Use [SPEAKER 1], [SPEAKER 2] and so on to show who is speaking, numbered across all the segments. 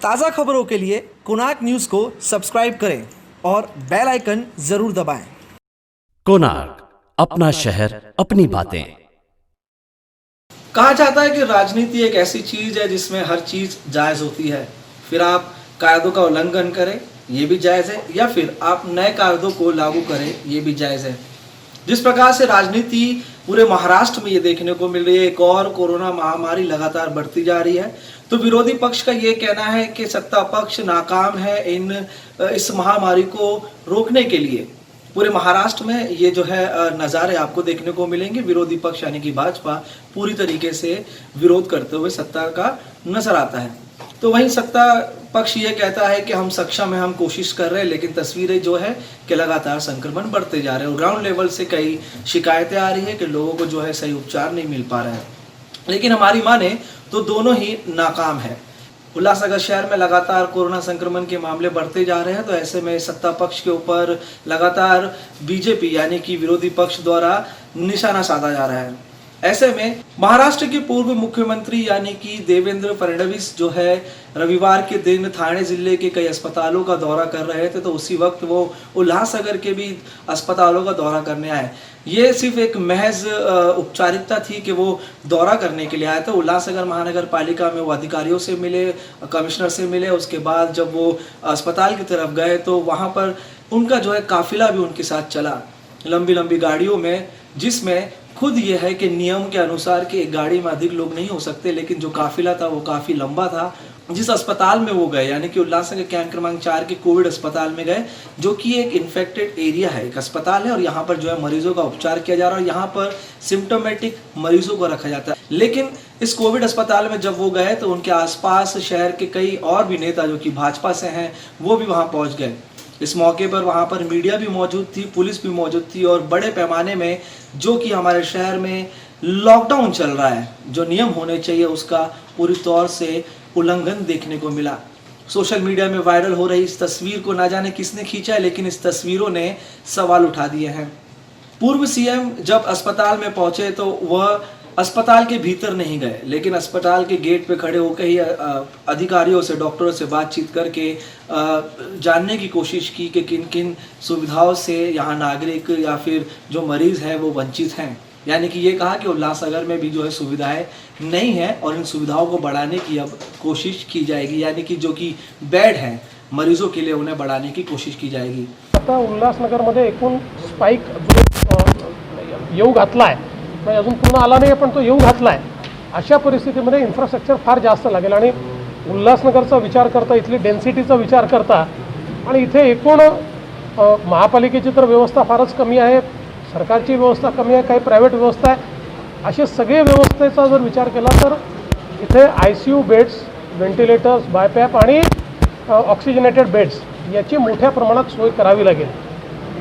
[SPEAKER 1] ताज़ा खबरों के लिए कोणार्क न्यूज़ को सब्सक्राइब करें और बेल आइकन जरूर दबाएं।
[SPEAKER 2] कोणार्क, अपना शहर अपनी बातें।
[SPEAKER 1] कहा जाता है कि राजनीति एक ऐसी चीज है जिसमें हर चीज जायज होती है। फिर आप कायदों का उल्लंघन करें ये भी जायज है, या फिर आप नए कायदों को लागू करें ये भी जायज है। जिस प्रकार से राजनीति पूरे महाराष्ट्र में ये देखने को मिल रही है, एक और कोरोना महामारी लगातार बढ़ती जा रही है, तो विरोधी पक्ष का ये कहना है कि सत्ता पक्ष नाकाम है इस महामारी को रोकने के लिए। पूरे महाराष्ट्र में ये जो है नज़ारे आपको देखने को मिलेंगे। विरोधी पक्ष यानी कि भाजपा पूरी तरीके से विरोध करते हुए सत्ता का नजर आता है। तो वहीं सत्ता पक्ष ये कहता है कि हम सक्षम हैं, हम कोशिश कर रहे हैं, लेकिन तस्वीरें जो है कि लगातार संक्रमण बढ़ते जा रहे हैं और ग्राउंड लेवल से कई शिकायतें आ रही है कि लोगों को जो है सही उपचार नहीं मिल पा रहा है। लेकिन हमारी माने तो दोनों ही नाकाम है। उल्लासनगर शहर में लगातार कोरोना संक्रमण के मामले बढ़ते जा रहे हैं, तो ऐसे में सत्ता पक्ष के ऊपर लगातार बीजेपी यानी कि विरोधी पक्ष द्वारा निशाना साधा जा रहा है। ऐसे में महाराष्ट्र के पूर्व मुख्यमंत्री यानी कि देवेंद्र फडणवीस जो है रविवार के दिन ठाणे जिले के कई अस्पतालों का दौरा कर रहे थे, तो उसी वक्त वो उल्लासनगर के भी अस्पतालों का दौरा करने आए। ये सिर्फ एक महज औपचारिकता थी कि वो दौरा करने के लिए आए थे। उल्लासनगर महानगर पालिका में वो अधिकारियों से मिले, कमिश्नर से मिले। उसके बाद जब वो अस्पताल की तरफ गए तो वहाँ पर उनका जो है काफिला भी उनके साथ चला, लंबी लंबी गाड़ियों में, जिसमें खुद ये है कि नियम के अनुसार कि एक गाड़ी में अधिक लोग नहीं हो सकते, लेकिन जो काफिला था वो काफ़ी लंबा था। जिस अस्पताल में वो गए यानी कि उल्लासनगर कैंप क्रमांक 4 के कोविड अस्पताल में गए, जो कि एक इन्फेक्टेड एरिया है, एक अस्पताल है और यहाँ पर जो है मरीजों का उपचार किया जा रहा है और यहाँ पर सिम्टोमेटिक मरीजों को रखा जाता है। लेकिन इस कोविड अस्पताल में जब वो गए तो उनके आसपास शहर के कई और भी नेता जो कि भाजपा से हैं वो भी वहाँ पहुँच गए। इस मौके पर वहाँ पर मीडिया भी मौजूद थी, पुलिस भी मौजूद थी और बड़े पैमाने में जो कि हमारे शहर में लॉकडाउन चल रहा है, जो नियम होने चाहिए उसका पूरी तौर से उल्लंघन देखने को मिला। सोशल मीडिया में वायरल हो रही इस तस्वीर को ना जाने किसने खींचा है, लेकिन इस तस्वीरों ने सवाल उठा दिए हैं। पूर्व सीएम जब अस्पताल में पहुंचे तो वह अस्पताल के भीतर नहीं गए, लेकिन अस्पताल के गेट पे खड़े होकर ही अधिकारियों से, डॉक्टरों से बातचीत करके जानने की कोशिश की कि किन किन सुविधाओं से यहाँ नागरिक या फिर जो मरीज़ हैं वो वंचित हैं। यानी कि ये कहा कि उल्लासनगर में भी जो है सुविधाएं नहीं है और इन सुविधाओं को बढ़ाने की अब कोशिश की जाएगी, यानी कि जो कि बेड हैं मरीजों के लिए उन्हें बढ़ाने की कोशिश की जाएगी।
[SPEAKER 3] आता उल्लासनगरमध्ये एकूण स्पाइक येऊ घातला आहे, म्हणजे अजून पूर्ण आला नाही पण तो येऊ घातला आहे। अशा परिस्थितीमध्ये इन्फ्रास्ट्रक्चर फार जास्त लागेल आणि उल्लासनगरचा विचार करता, इथली डेन्सिटीचा विचार करता आणि इथे एकूण महापालिकेची तर व्यवस्था फारच कमी आहे, सरकारची व्यवस्था कमी आहे, काही प्रायव्हेट व्यवस्था आहे, असे सगळे व्यवस्थेचा जर विचार केला तर इथे ICU बेड्स, व्हेंटिलेटर्स, बायपॅप आणि ऑक्सिजनेटेड बेड्स याची मोठ्या प्रमाणात सोय करावी लागेल।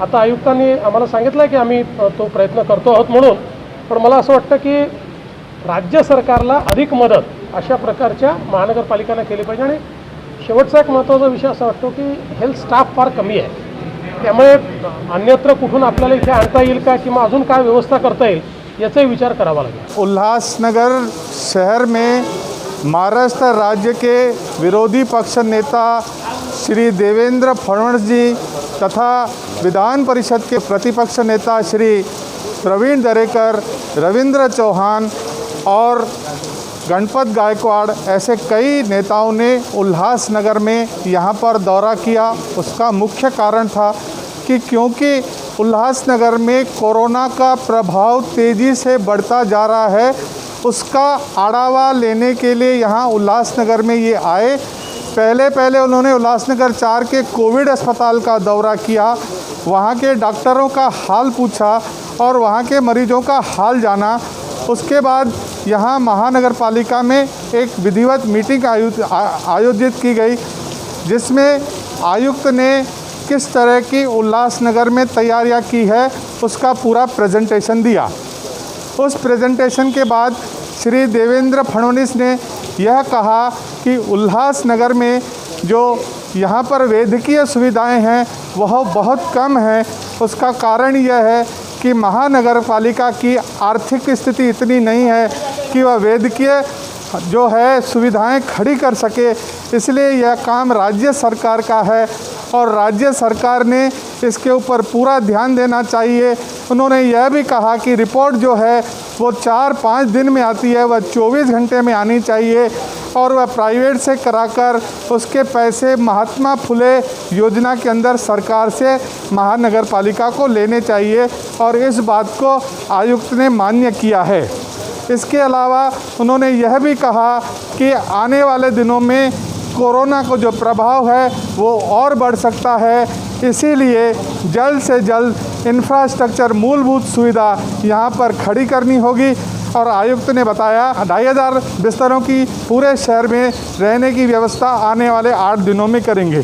[SPEAKER 3] आता आयुक्तांनी आम्हाला सांगितलं आहे की आम्ही तो प्रयत्न करतो आहोत म्हणून, पण मला असं वाटतं की राज्य सरकारला अधिक मदत अशा प्रकारच्या महानगरपालिकांना केली पाहिजे। आणि शेवटचा एक महत्त्वाचा विषय असा वाटतो की हेल्थ स्टाफ फार कमी आहे, त्यामुळे अन्यत्र कुठून आपल्याला इथे आणता येईल का किंवा अजून काय व्यवस्था करता येईल याचाही विचार करावा लागेल।
[SPEAKER 4] उल्लासनगर शहर में महाराष्ट्र राज्य के विरोधी पक्ष नेता श्री देवेंद्र फडणवीस जी तथा विधान परिषद के प्रतिपक्ष नेता श्री प्रवीण दरेकर, रविंद्र चौहान और गणपत गायकवाड़ ऐसे कई नेताओं ने उल्लासनगर में यहाँ पर दौरा किया। उसका मुख्य कारण था कि क्योंकि उल्लासनगर में कोरोना का प्रभाव तेज़ी से बढ़ता जा रहा है, उसका आढ़ावा लेने के लिए यहाँ उल्लासनगर में ये आए। पहले उन्होंने उल्लासनगर 4 के कोविड अस्पताल का दौरा किया, वहाँ के डॉक्टरों का हाल पूछा और वहाँ के मरीजों का हाल जाना। उसके बाद यहाँ महानगर पालिका में एक विधिवत मीटिंग आयोजित की गई, जिसमें आयुक्त ने किस तरह की उल्लासनगर में तैयारियां की है उसका पूरा प्रेजेंटेशन दिया। उस प्रेजेंटेशन के बाद श्री देवेंद्र फडणवीस ने यह कहा कि उल्लासनगर में जो यहाँ पर वैद्यकीय सुविधाएं हैं वह बहुत कम हैं। उसका कारण यह है कि महानगर पालिका की आर्थिक स्थिति इतनी नहीं है कि वह वैद्यकीय जो है सुविधाएं खड़ी कर सके। इसलिए यह काम राज्य सरकार का है और राज्य सरकार ने इसके ऊपर पूरा ध्यान देना चाहिए। उन्होंने यह भी कहा कि रिपोर्ट जो है वो 4-5 दिन में आती है, वह 24 घंटे में आनी चाहिए और वह प्राइवेट से कराकर उसके पैसे महात्मा फुले योजना के अंदर सरकार से महानगर पालिका को लेने चाहिए और इस बात को आयुक्त ने मान्य किया है। इसके अलावा उन्होंने यह भी कहा कि आने वाले दिनों में कोरोना का जो प्रभाव है वो और बढ़ सकता है, इसीलिए जल्द से जल्द इंफ्रास्ट्रक्चर मूलभूत सुविधा यहाँ पर खड़ी करनी होगी। और आयुक्त ने बताया 2500 बिस्तरों की पूरे शहर में रहने की व्यवस्था आने वाले 8 दिनों में करेंगे।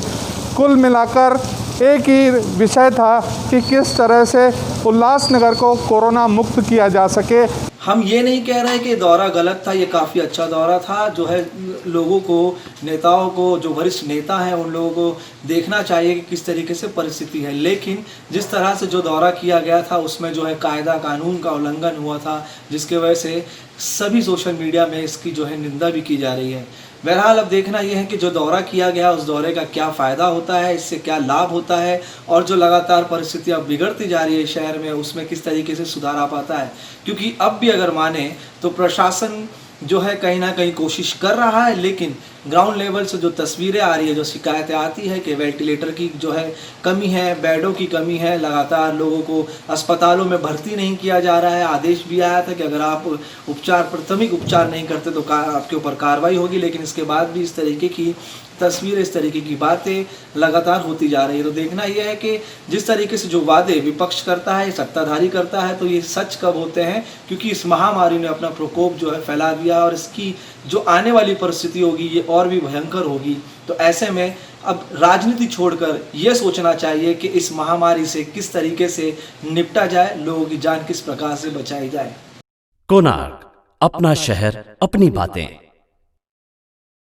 [SPEAKER 4] कुल मिलाकर एक ही विषय था कि किस तरह से उल्लासनगर को कोरोना मुक्त किया जा सके।
[SPEAKER 1] हम ये नहीं कह रहे कि दौरा गलत था, ये काफ़ी अच्छा दौरा था। जो है लोगों को, नेताओं को, जो वरिष्ठ नेता हैं उन लोगों को देखना चाहिए कि किस तरीके से परिस्थिति है, लेकिन जिस तरह से जो दौरा किया गया था उसमें जो है कायदा कानून का उल्लंघन हुआ था, जिसके वजह से सभी सोशल मीडिया में इसकी जो है निंदा भी की जा रही है। बहरहाल अब देखना यह है कि जो दौरा किया गया उस दौरे का क्या फ़ायदा होता है, इससे क्या लाभ होता है और जो लगातार परिस्थितियाँ बिगड़ती जा रही है शहर में उसमें किस तरीके से सुधार आ पाता है। क्योंकि अब भी अगर माने तो प्रशासन जो है कहीं ना कहीं कोशिश कर रहा है, लेकिन ग्राउंड लेवल से जो तस्वीरें आ रही है, जो शिकायतें आती है कि वेंटिलेटर की जो है कमी है, बेडों की कमी है, लगातार लोगों को अस्पतालों में भर्ती नहीं किया जा रहा है। आदेश भी आया था कि अगर आप प्राथमिक उपचार नहीं करते तो आपके ऊपर कार्रवाई होगी, लेकिन इसके बाद भी इस तरीके की तस्वीरें, इस तरीके की बातें लगातार होती जा रही है। तो देखना यह है कि जिस तरीके से जो वादे विपक्ष करता है, सत्ताधारी करता है, तो ये सच कब होते हैं, क्योंकि इस महामारी ने अपना प्रकोप जो है फैला दिया और इसकी जो आने वाली परिस्थिति होगी ये और भी भयंकर होगी। तो ऐसे में अब राजनीति छोड़कर ये सोचना चाहिए कि इस महामारी से किस तरीके से निपटा जाए, लोगों की जान किस प्रकार से बचाई जाए।
[SPEAKER 2] कोणार्क, अपना शहर, अपनी बातें।